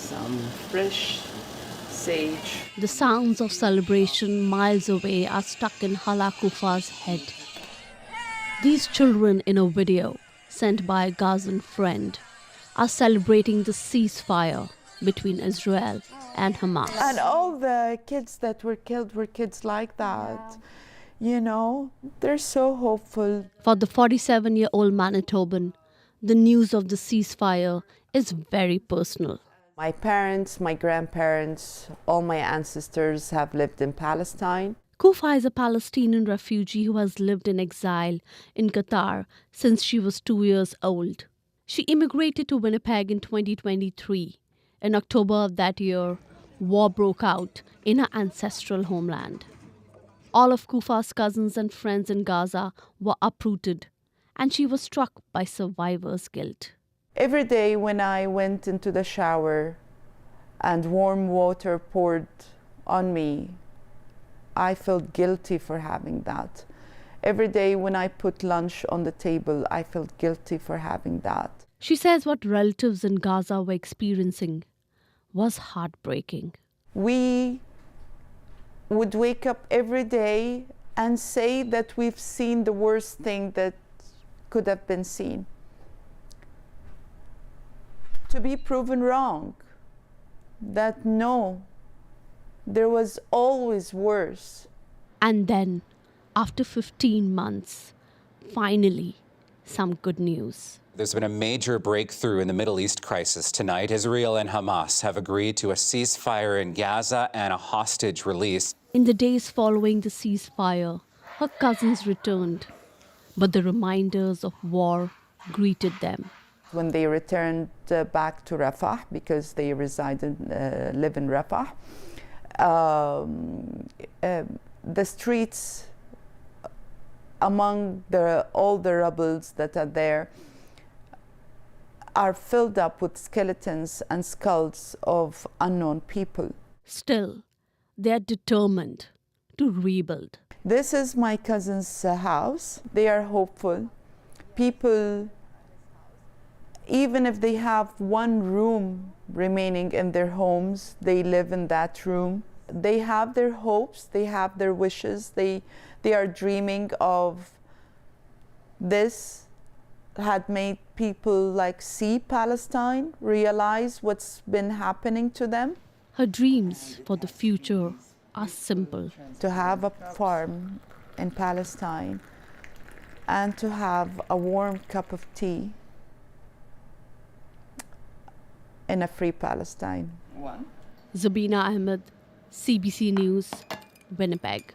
some fresh sage. The sounds of celebration miles away are stuck in Hala Kofa's head. These children in a video sent by a Gazan friend are celebrating the ceasefire between Israel and Hamas. And all the kids that were killed were kids like that. You know, they're so hopeful. For the 47-year-old Manitoban, the news of the ceasefire is very personal. My parents, my grandparents, all my ancestors have lived in Palestine. Kofa is a Palestinian refugee who has lived in exile in Qatar since she was 2 years old. She immigrated to Winnipeg in 2023. In October of that year, war broke out in her ancestral homeland. All of Kofa's cousins and friends in Gaza were uprooted, and she was struck by survivor's guilt. Every day when I went into the shower and warm water poured on me, I felt guilty for having that. Every day when I put lunch on the table, I felt guilty for having that. She says what relatives in Gaza were experiencing was heartbreaking. We would wake up every day and say that we've seen the worst thing that could have been seen, to be proven wrong, that no, there was always worse. And then, after 15 months, finally, some good news. There's been a major breakthrough in the Middle East crisis tonight. Israel and Hamas have agreed to a ceasefire in Gaza and a hostage release. In the days following the ceasefire, her cousins returned, but the reminders of war greeted them. When they returned back to Rafah, because they live in Rafah, the streets among all the rubbles that are there are filled up with skeletons and skulls of unknown people. Still, they are determined to rebuild. This is my cousin's house. They are hopeful. People, even if they have one room remaining in their homes, they live in that room. They have their hopes, they have their wishes, they are dreaming of this. Had made people like see Palestine, realize what's been happening to them. Her dreams for the future are simple. To have a farm in Palestine and to have a warm cup of tea in a free Palestine. Zabina Ahmed, CBC News, Winnipeg.